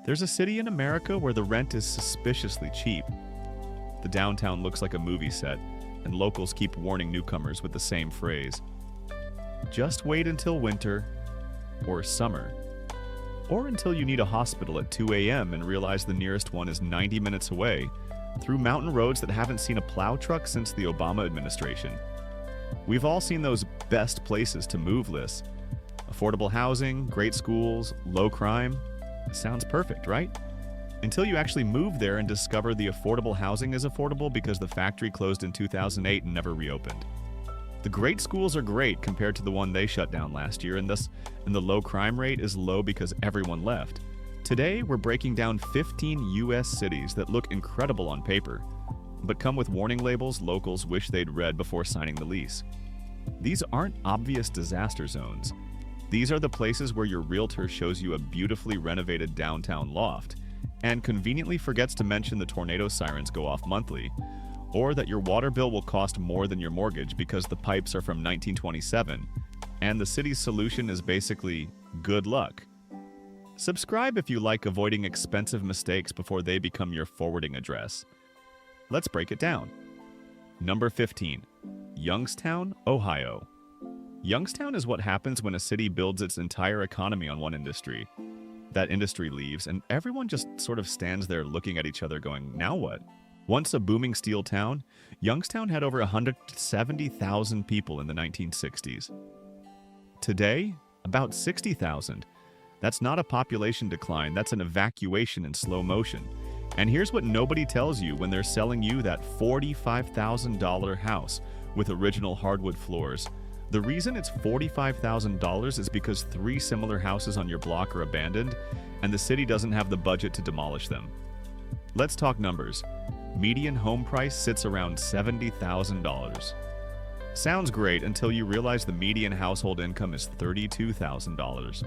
There's a city in America where the rent is suspiciously cheap. The downtown looks like a movie set, and locals keep warning newcomers with the same phrase. Just wait until winter, or summer, or until you need a hospital at 2 a.m. and realize the nearest one is 90 minutes away, through mountain roads that haven't seen a plow truck since the Obama administration. We've all seen those best places to move lists. Affordable housing, great schools, low crime. Sounds perfect, right? Until you actually move there and discover the affordable housing is affordable because the factory closed in 2008 and never reopened. The great schools are great compared to the one they shut down last year, and the low crime rate is low because everyone left. Today, we're breaking down 15 U.S. cities that look incredible on paper, but come with warning labels locals wish they'd read before signing the lease. These aren't obvious disaster zones. These are the places where your realtor shows you a beautifully renovated downtown loft and conveniently forgets to mention the tornado sirens go off monthly, or that your water bill will cost more than your mortgage because the pipes are from 1927, and the city's solution is basically good luck. Subscribe if you like avoiding expensive mistakes before they become your forwarding address. Let's break it down. Number 15. Youngstown, Ohio. Youngstown is what happens when a city builds its entire economy on one industry. That industry leaves, and everyone just sort of stands there looking at each other going, now what? Once a booming steel town, Youngstown had over 170,000 people in the 1960s. Today, about 60,000. That's not a population decline, that's an evacuation in slow motion. And here's what nobody tells you when they're selling you that $45,000 house with original hardwood floors. The reason it's $45,000 is because 3 similar houses on your block are abandoned, and the city doesn't have the budget to demolish them. Let's talk numbers. Median home price sits around $70,000. Sounds great until you realize the median household income is $32,000.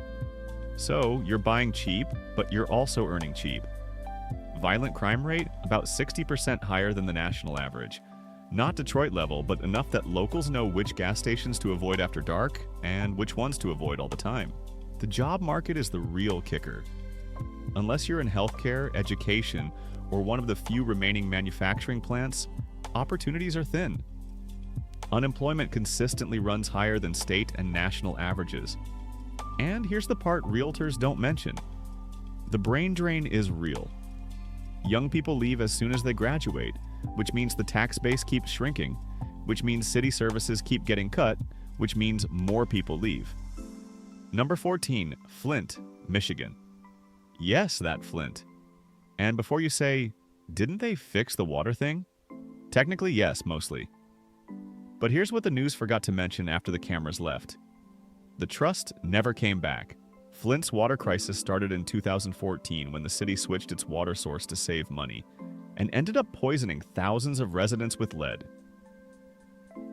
So, you're buying cheap, but you're also earning cheap. Violent crime rate, about 60% higher than the national average. Not Detroit level, but enough that locals know which gas stations to avoid after dark and which ones to avoid all the time. The job market is the real kicker. Unless you're in healthcare, education, or one of the few remaining manufacturing plants, opportunities are thin. Unemployment consistently runs higher than state and national averages. And here's the part realtors don't mention. The brain drain is real. Young people leave as soon as they graduate, which means the tax base keeps shrinking, which means city services keep getting cut, which means more people leave. Number 14, Flint, Michigan. Yes, that Flint. And before you say, didn't they fix the water thing? Technically, yes, mostly. But here's what the news forgot to mention after the cameras left. The trust never came back. Flint's water crisis started in 2014 when the city switched its water source to save money and ended up poisoning thousands of residents with lead.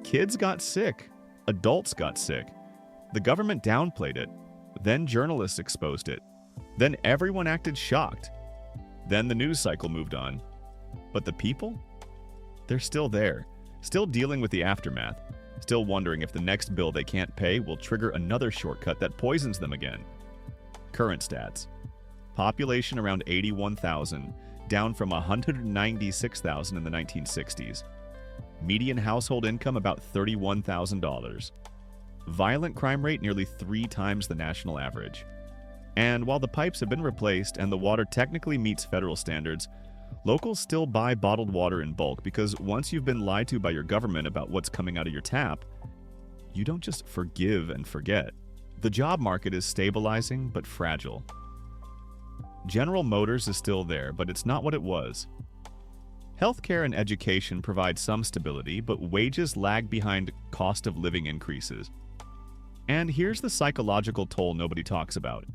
Kids got sick. Adults got sick. The government downplayed it. Then journalists exposed it. Then everyone acted shocked. Then the news cycle moved on. But the people? They're still there, still dealing with the aftermath, still wondering if the next bill they can't pay will trigger another shortcut that poisons them again. Current stats. Population around 81,000, down from 196,000 in the 1960s. Median household income about $31,000. Violent crime rate nearly 3 times the national average. And while the pipes have been replaced and the water technically meets federal standards, locals still buy bottled water in bulk because once you've been lied to by your government about what's coming out of your tap, you don't just forgive and forget. The job market is stabilizing but fragile. General Motors is still there, but it's not what it was. Healthcare and education provide some stability, but wages lag behind cost of living increases. And here's the psychological toll nobody talks about.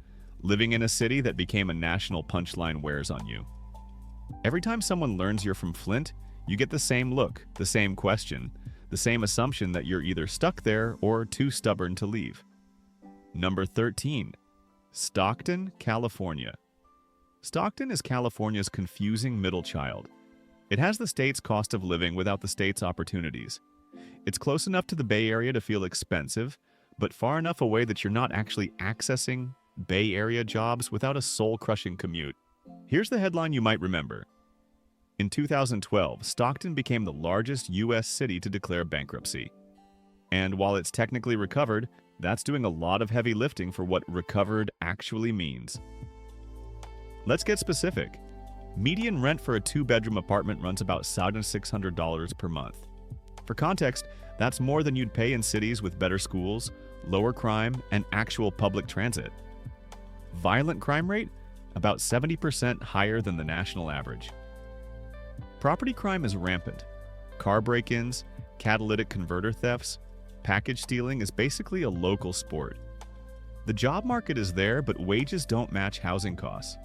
Living in a city that became a national punchline wears on you. Every time someone learns you're from Flint, you get the same look, the same question, the same assumption that you're either stuck there or too stubborn to leave. Number 13. Stockton, California. Stockton is California's confusing middle child. It has the state's cost of living without the state's opportunities. It's close enough to the Bay Area to feel expensive, but far enough away that you're not actually accessing Bay Area jobs without a soul-crushing commute. Here's the headline you might remember. In 2012, Stockton became the largest U.S. city to declare bankruptcy. And while it's technically recovered, that's doing a lot of heavy lifting for what recovered actually means. Let's get specific. Median rent for a two-bedroom apartment runs about $7,600 per month. For context, that's more than you'd pay in cities with better schools, lower crime, and actual public transit. Violent crime rate? About 70% higher than the national average. Property crime is rampant. Car break-ins, catalytic converter thefts, package stealing is basically a local sport. The job market is there, but wages don't match housing costs.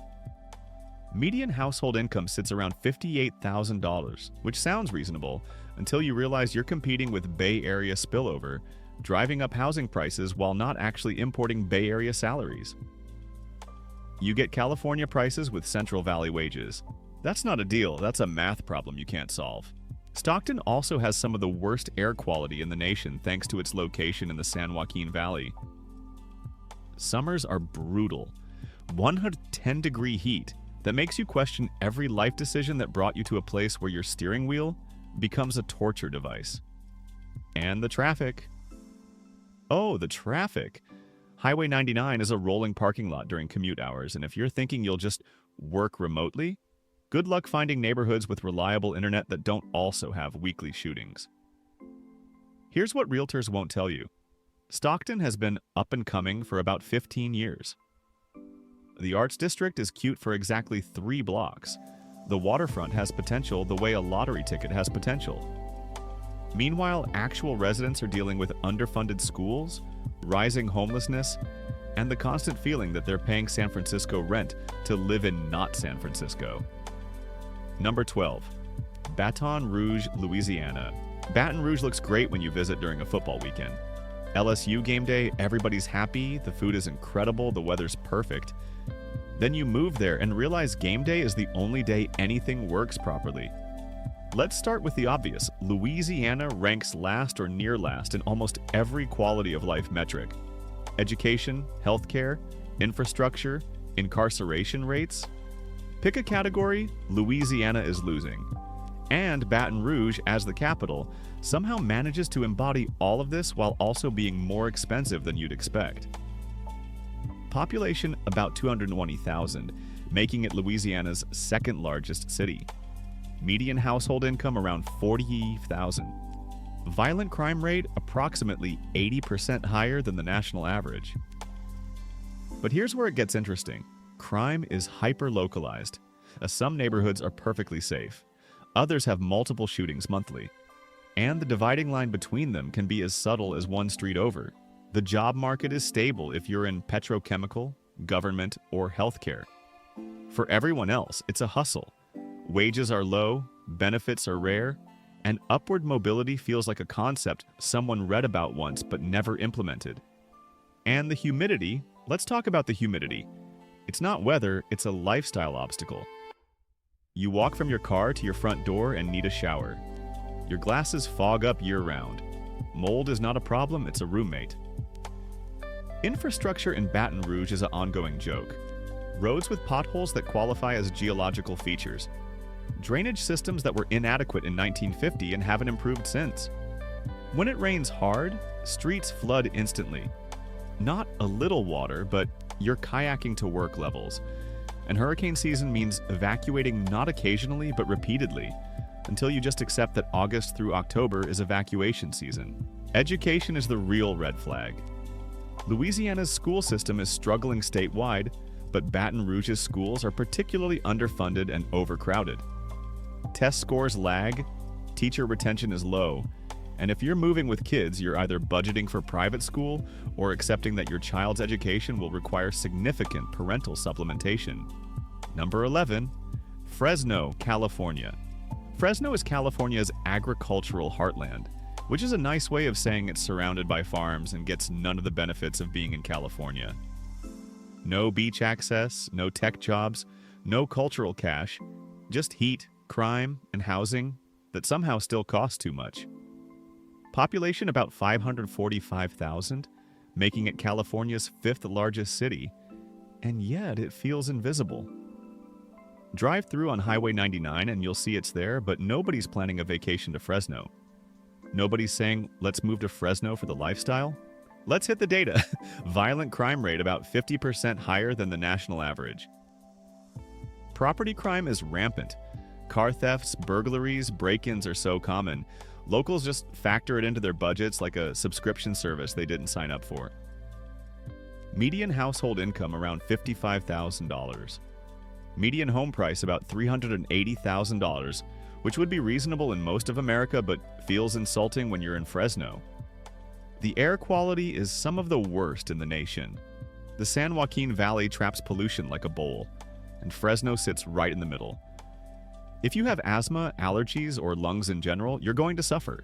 Median household income sits around $58,000, which sounds reasonable until you realize you're competing with Bay Area spillover, driving up housing prices while not actually importing Bay Area salaries. You get California prices with Central Valley wages. That's not a deal, that's a math problem you can't solve. Stockton also has some of the worst air quality in the nation thanks to its location in the San Joaquin Valley. Summers are brutal. 110-degree heat that makes you question every life decision that brought you to a place where your steering wheel becomes a torture device. And the traffic. Oh, the traffic. Highway 99 is a rolling parking lot during commute hours, and if you're thinking you'll just work remotely, good luck finding neighborhoods with reliable internet that don't also have weekly shootings. Here's what realtors won't tell you. Stockton has been up and coming for about 15 years. The Arts District is cute for exactly 3 blocks. The waterfront has potential the way a lottery ticket has potential. Meanwhile, actual residents are dealing with underfunded schools, rising homelessness, and the constant feeling that they're paying San Francisco rent to live in not San Francisco. Number 12. Baton Rouge, Louisiana. Baton Rouge looks great when you visit during a football weekend. LSU game day, everybody's happy, the food is incredible, the weather's perfect. Then you move there and realize game day is the only day anything works properly. Let's start with the obvious. Louisiana ranks last or near last in almost every quality of life metric. Education, healthcare, infrastructure, incarceration rates. Pick a category, Louisiana is losing. And Baton Rouge, as the capital, somehow manages to embody all of this while also being more expensive than you'd expect. Population about 220,000, making it Louisiana's second largest city. Median household income around $40,000. Violent crime rate approximately 80% higher than the national average. But here's where it gets interesting. Crime is hyper-localized. Some neighborhoods are perfectly safe. Others have multiple shootings monthly. And the dividing line between them can be as subtle as one street over. The job market is stable if you're in petrochemical, government, or healthcare. For everyone else, it's a hustle. Wages are low, benefits are rare, and upward mobility feels like a concept someone read about once but never implemented. And the humidity, let's talk about the humidity. It's not weather, it's a lifestyle obstacle. You walk from your car to your front door and need a shower. Your glasses fog up year-round. Mold is not a problem, it's a roommate. Infrastructure in Baton Rouge is an ongoing joke. Roads with potholes that qualify as geological features. Drainage systems that were inadequate in 1950 and haven't improved since. When it rains hard, streets flood instantly. Not a little water, but you're kayaking to work levels. And hurricane season means evacuating not occasionally, but repeatedly, until you just accept that August through October is evacuation season. Education is the real red flag. Louisiana's school system is struggling statewide, but Baton Rouge's schools are particularly underfunded and overcrowded. Test scores lag, teacher retention is low, and if you're moving with kids, you're either budgeting for private school or accepting that your child's education will require significant parental supplementation. Number 11, Fresno, California. Fresno is California's agricultural heartland, which is a nice way of saying it's surrounded by farms and gets none of the benefits of being in California. No beach access, no tech jobs, no cultural cash, just heat, crime, and housing that somehow still cost too much. Population about 545,000, making it California's 5th largest city, and yet it feels invisible. Drive through on Highway 99 and you'll see it's there, but nobody's planning a vacation to Fresno. Nobody's saying, let's move to Fresno for the lifestyle? Let's hit the data. Violent crime rate about 50% higher than the national average. Property crime is rampant. Car thefts, burglaries, break-ins are so common. Locals just factor it into their budgets like a subscription service they didn't sign up for. Median household income around $55,000. Median home price about $380,000, which would be reasonable in most of America but feels insulting when you're in Fresno. The air quality is some of the worst in the nation. The San Joaquin Valley traps pollution like a bowl, and Fresno sits right in the middle. If you have asthma, allergies, or lungs in general, you're going to suffer.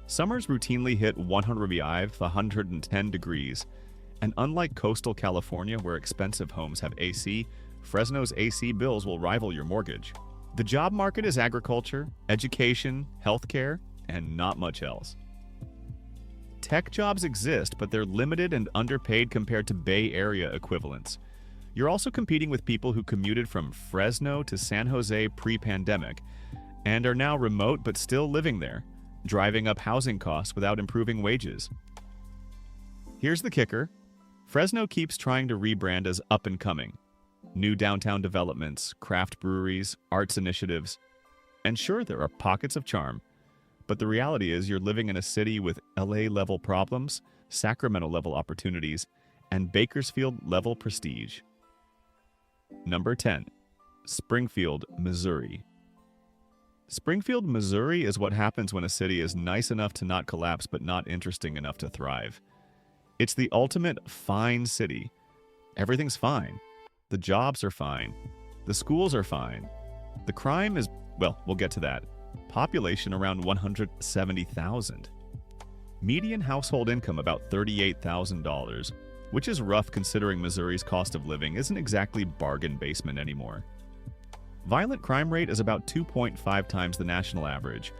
Summers routinely hit 110 degrees, and unlike coastal California where expensive homes have AC, Fresno's AC bills will rival your mortgage. The job market is agriculture, education, healthcare, and not much else. Tech jobs exist, but they're limited and underpaid compared to Bay Area equivalents. You're also competing with people who commuted from Fresno to San Jose pre-pandemic and are now remote but still living there, driving up housing costs without improving wages. Here's the kicker. Fresno keeps trying to rebrand as up and coming. New downtown developments, craft breweries, arts initiatives. And sure, there are pockets of charm. But the reality is you're living in a city with LA-level problems, Sacramento-level opportunities, and Bakersfield-level prestige. Number 10. Springfield, Missouri. Springfield, Missouri is what happens when a city is nice enough to not collapse but not interesting enough to thrive. It's the ultimate fine city. Everything's fine. The jobs are fine. The schools are fine. The crime is, well, we'll get to that. Population around 170,000. Median household income about $38,000, which is rough considering Missouri's cost of living isn't exactly bargain basement anymore. Violent crime rate is about 2.5 times the national average,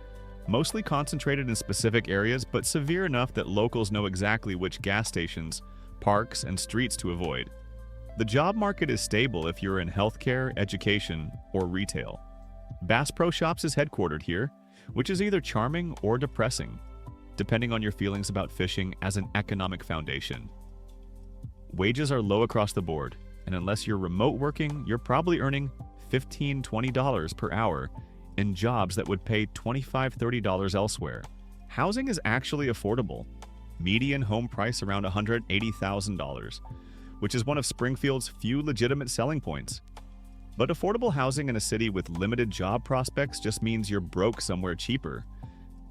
mostly concentrated in specific areas but severe enough that locals know exactly which gas stations, parks, and streets to avoid. The job market is stable if you're in healthcare, education, or retail. Bass Pro Shops is headquartered here, which is either charming or depressing, depending on your feelings about fishing as an economic foundation. Wages are low across the board, and unless you're remote working, you're probably earning $15, $20 per hour in jobs that would pay $25, $30 elsewhere. Housing is actually affordable. Median home price around $180,000, which is one of Springfield's few legitimate selling points. But affordable housing in a city with limited job prospects just means you're broke somewhere cheaper.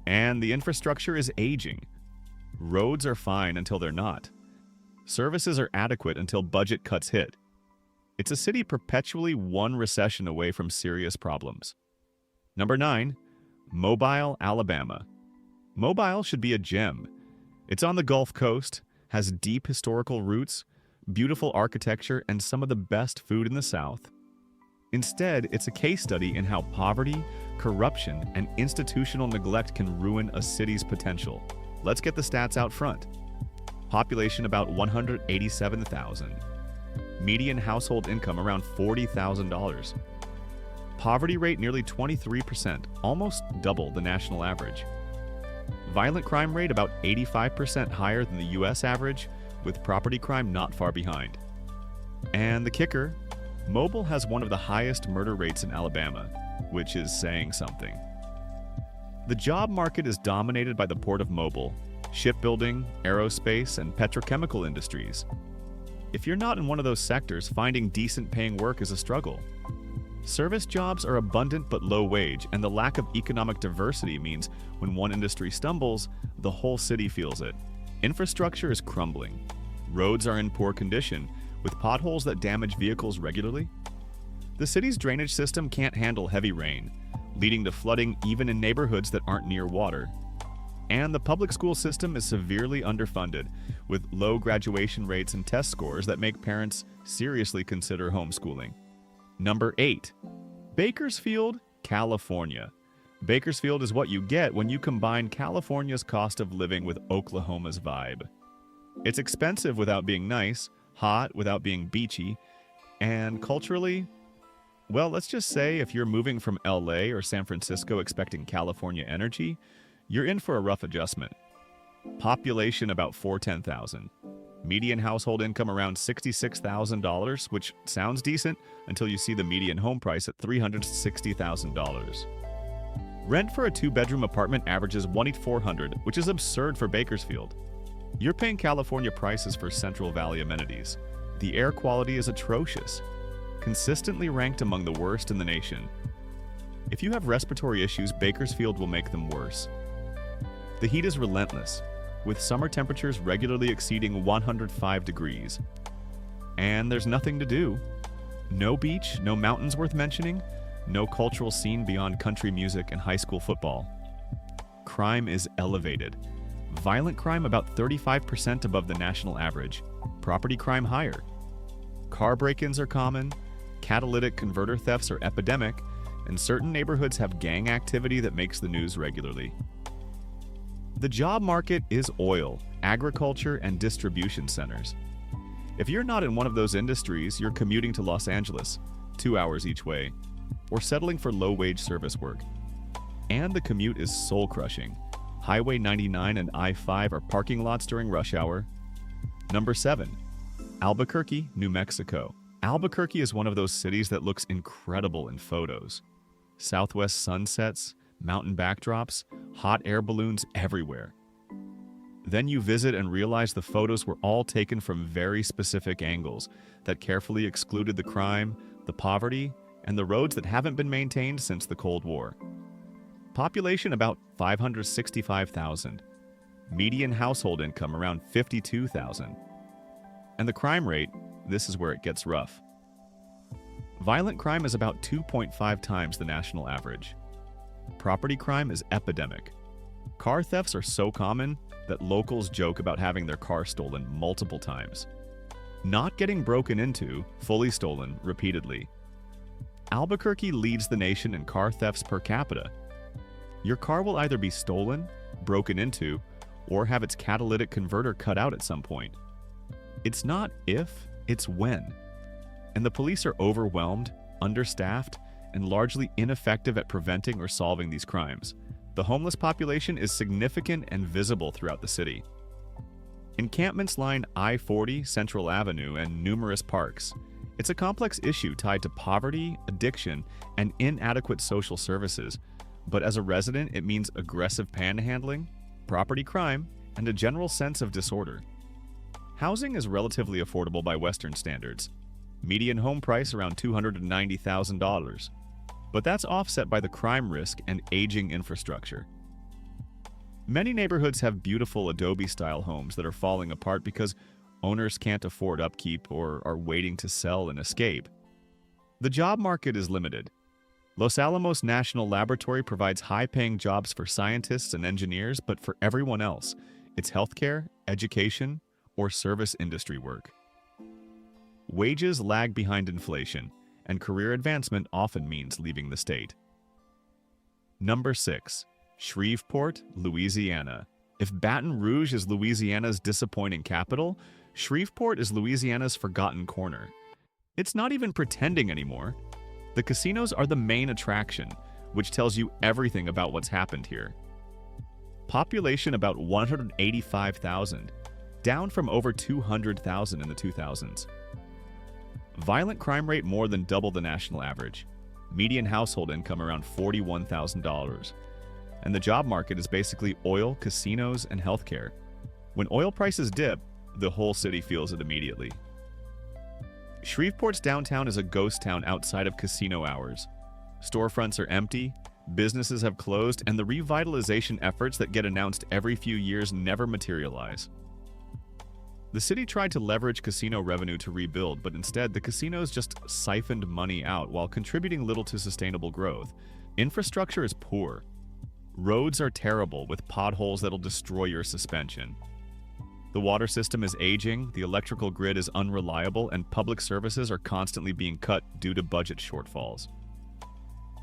And the infrastructure is aging. Roads are fine until they're not. Services are adequate until budget cuts hit. It's a city perpetually one recession away from serious problems. Number 9. Mobile, Alabama. Mobile should be a gem. It's on the Gulf Coast, has deep historical roots, beautiful architecture, and some of the best food in the South. Instead, it's a case study in how poverty, corruption, and institutional neglect can ruin a city's potential. Let's get the stats out front. Population about 187,000. Median household income around $40,000. Poverty rate nearly 23%, almost double the national average. Violent crime rate about 85% higher than the US average, with property crime not far behind. And the kicker, Mobile has one of the highest murder rates in Alabama, which is saying something. The job market is dominated by the Port of Mobile, shipbuilding, aerospace, and petrochemical industries. If you're not in one of those sectors, finding decent paying work is a struggle. Service jobs are abundant but low wage, and the lack of economic diversity means when one industry stumbles, the whole city feels it. Infrastructure is crumbling. Roads are in poor condition, with potholes that damage vehicles regularly. The city's drainage system can't handle heavy rain, leading to flooding even in neighborhoods that aren't near water. And the public school system is severely underfunded, with low graduation rates and test scores that make parents seriously consider homeschooling. Number 8. Bakersfield, California. Bakersfield is what you get when you combine California's cost of living with Oklahoma's vibe. It's expensive without being nice, hot without being beachy, and culturally, Well, let's just say if you're moving from LA or San Francisco expecting California energy, you're in for a rough adjustment. Population about 410,000. Median household income around $66,000, which sounds decent until you see the median home price at $360,000. Rent for a two-bedroom apartment averages $1,400, which is absurd for Bakersfield. You're paying California prices for Central Valley amenities. The air quality is atrocious, consistently ranked among the worst in the nation. If you have respiratory issues, Bakersfield will make them worse. The heat is relentless, with summer temperatures regularly exceeding 105 degrees. And there's nothing to do. No beach, no mountains worth mentioning, no cultural scene beyond country music and high school football. Crime is elevated. Violent crime about 35% above the national average. Property crime higher. Car break-ins are common. Catalytic converter thefts are epidemic. And certain neighborhoods have gang activity that makes the news regularly. The job market is oil, agriculture, and distribution centers. If you're not in one of those industries, you're commuting to Los Angeles, 2 hours each way, or settling for low-wage service work. And the commute is soul-crushing. Highway 99 and I-5 are parking lots during rush hour. Number 7. Albuquerque, New Mexico. Albuquerque is one of those cities that looks incredible in photos. Southwest sunsets, mountain backdrops, hot air balloons everywhere. Then you visit and realize the photos were all taken from very specific angles that carefully excluded the crime, the poverty, and the roads that haven't been maintained since the Cold War. Population about 565,000. Median household income around 52,000. And the crime rate, this is where it gets rough. Violent crime is about 2.5 times the national average. Property crime is epidemic. Car thefts are so common that locals joke about having their car stolen multiple times. Not getting broken into, fully stolen, repeatedly. Albuquerque leads the nation in car thefts per capita. Your car will either be stolen, broken into, or have its catalytic converter cut out at some point. It's not if, it's when. And the police are overwhelmed, understaffed, and largely ineffective at preventing or solving these crimes. The homeless population is significant and visible throughout the city. Encampments line I-40, Central Avenue, and numerous parks. It's a complex issue tied to poverty, addiction, and inadequate social services. But as a resident, it means aggressive panhandling, property crime, and a general sense of disorder. Housing is relatively affordable by Western standards. Median home price around $290,000. But that's offset by the crime risk and aging infrastructure. Many neighborhoods have beautiful Adobe-style homes that are falling apart because owners can't afford upkeep or are waiting to sell and escape. The job market is limited. Los Alamos National Laboratory provides high-paying jobs for scientists and engineers, but for everyone else, it's healthcare, education, or service industry work. Wages lag behind inflation, and career advancement often means leaving the state. Number 6. Shreveport, Louisiana. If Baton Rouge is Louisiana's disappointing capital, Shreveport is Louisiana's forgotten corner. It's not even pretending anymore. The casinos are the main attraction, which tells you everything about what's happened here. Population about 185,000, down from over 200,000 in the 2000s. Violent crime rate more than double the national average. Median household income around $41,000. And the job market is basically oil, casinos, and healthcare. When oil prices dip, the whole city feels it immediately. Shreveport's downtown is a ghost town outside of casino hours. Storefronts are empty, businesses have closed, and the revitalization efforts that get announced every few years never materialize. The city tried to leverage casino revenue to rebuild, but instead the casinos just siphoned money out while contributing little to sustainable growth. Infrastructure is poor. Roads are terrible with potholes that'll destroy your suspension. The water system is aging, the electrical grid is unreliable, and public services are constantly being cut due to budget shortfalls.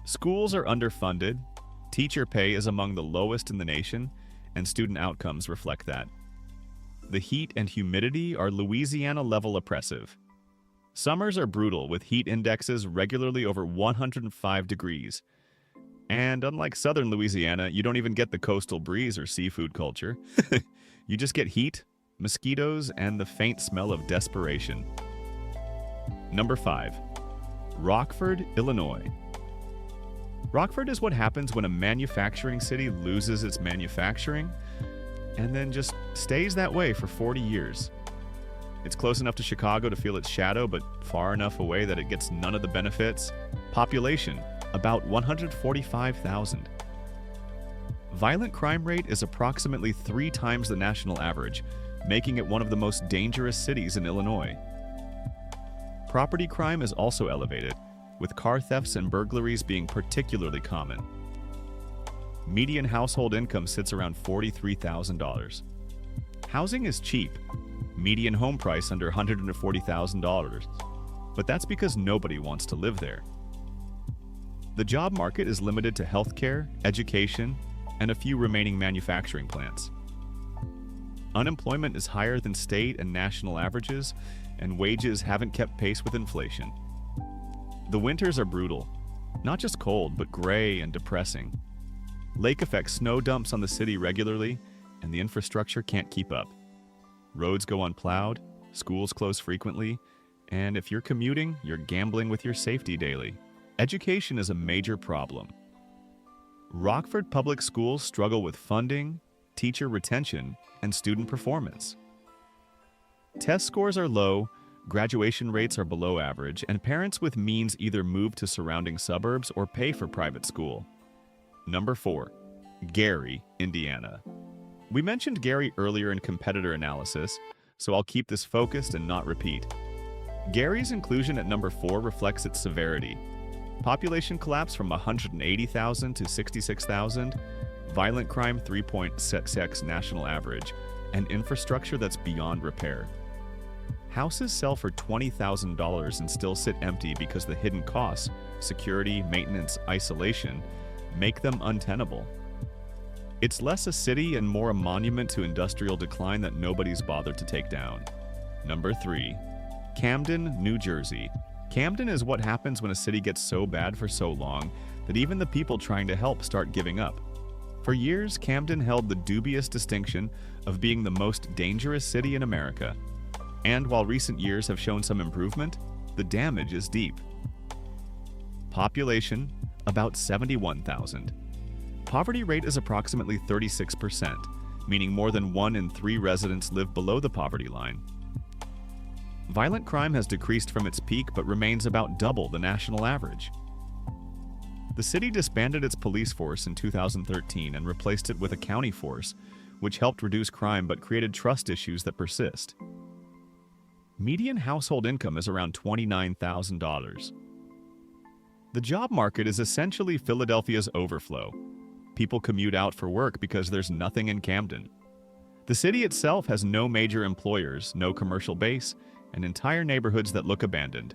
Schools are underfunded, teacher pay is among the lowest in the nation, and student outcomes reflect that. The heat and humidity are Louisiana-level oppressive. Summers are brutal, with heat indexes regularly over 105 degrees. And unlike southern Louisiana, you don't even get the coastal breeze or seafood culture. You just get heat, mosquitoes, and the faint smell of desperation. Number 5. Rockford, Illinois. Rockford is what happens when a manufacturing city loses its manufacturing and then just stays that way for 40 years. It's close enough to Chicago to feel its shadow, but far enough away that it gets none of the benefits. Population, about 145,000. Violent crime rate is approximately 3 times the national average, making it one of the most dangerous cities in Illinois. Property crime is also elevated, with car thefts and burglaries being particularly common. Median household income sits around $43,000. Housing is cheap, median home price under $140,000, but that's because nobody wants to live there. The job market is limited to healthcare, education, and a few remaining manufacturing plants. Unemployment is higher than state and national averages, and wages haven't kept pace with inflation. The winters are brutal, not just cold, but gray and depressing. Lake effect snow dumps on the city regularly, and the infrastructure can't keep up. Roads go unplowed, schools close frequently, and if you're commuting, you're gambling with your safety daily. Education is a major problem. Rockford public schools struggle with funding, teacher retention, and student performance. Test scores are low, graduation rates are below average, and parents with means either move to surrounding suburbs or pay for private school. Number 4. Gary, Indiana. We mentioned Gary earlier in competitor analysis, so I'll keep this focused and not repeat. Gary's inclusion at number 4 reflects its severity. Population collapse from 180,000 to 66,000, violent crime 3.6x national average, and infrastructure that's beyond repair. Houses sell for $20,000 and still sit empty because the hidden costs, security, maintenance, isolation, make them untenable. It's less a city and more a monument to industrial decline that nobody's bothered to take down. Number 3. Camden, New Jersey. Camden is what happens when a city gets so bad for so long that even the people trying to help start giving up. For years, Camden held the dubious distinction of being the most dangerous city in America. And while recent years have shown some improvement, the damage is deep. Population, about 71,000. Poverty rate is approximately 36%, meaning more than 1 in 3 residents live below the poverty line. Violent crime has decreased from its peak but remains about double the national average. The city disbanded its police force in 2013 and replaced it with a county force, which helped reduce crime but created trust issues that persist. Median household income is around $29,000. The job market is essentially Philadelphia's overflow. People commute out for work because there's nothing in Camden. The city itself has no major employers, no commercial base, and entire neighborhoods that look abandoned.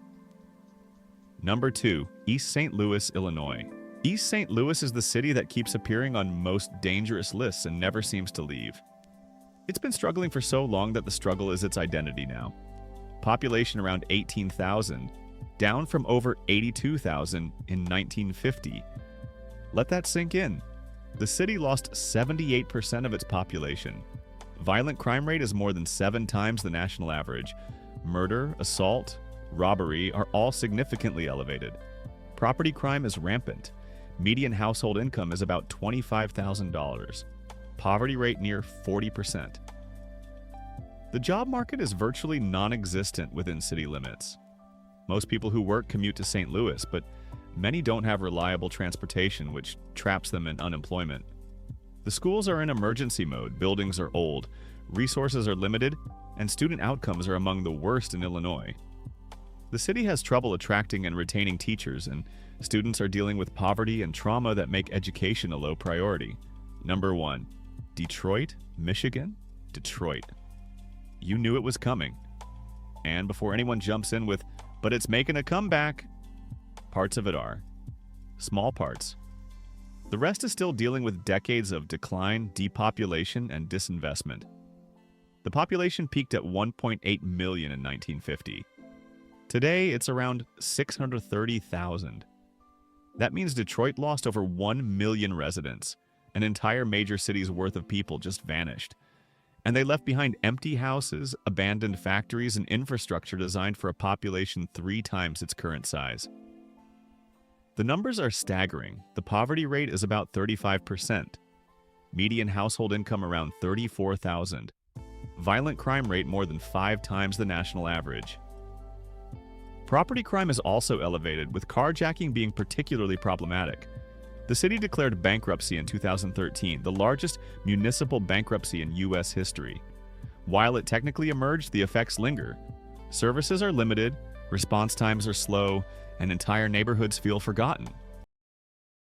Number 2. East St. Louis, Illinois. East St. Louis is the city that keeps appearing on most dangerous lists and never seems to leave. It's been struggling for so long that the struggle is its identity now. Population around 18,000, down from over 82,000 in 1950. Let that sink in. The city lost 78% of its population. Violent crime rate is more than 7 times the national average. Murder, assault, robbery are all significantly elevated. Property crime is rampant. Median household income is about $25,000. Poverty rate near 40%. The job market is virtually non-existent within city limits. Most people who work commute to St. Louis, but many don't have reliable transportation, which traps them in unemployment. The schools are in emergency mode, buildings are old, resources are limited, and student outcomes are among the worst in Illinois. The city has trouble attracting and retaining teachers, and students are dealing with poverty and trauma that make education a low priority. Number 1. Detroit, Michigan. Detroit. You knew it was coming. And before anyone jumps in with, "But it's making a comeback," parts of it are. Small parts. The rest is still dealing with decades of decline, depopulation, and disinvestment. The population peaked at 1.8 million in 1950. Today, it's around 630,000. That means Detroit lost over 1 million residents. An entire major city's worth of people just vanished. And they left behind empty houses, abandoned factories, and infrastructure designed for a population 3 times its current size. The numbers are staggering. The poverty rate is about 35%. Median household income around $34,000. Violent crime rate more than 5 times the national average. Property crime is also elevated, with carjacking being particularly problematic. The city declared bankruptcy in 2013, the largest municipal bankruptcy in U.S. history. While it technically emerged, the effects linger. Services are limited, response times are slow, and entire neighborhoods feel forgotten.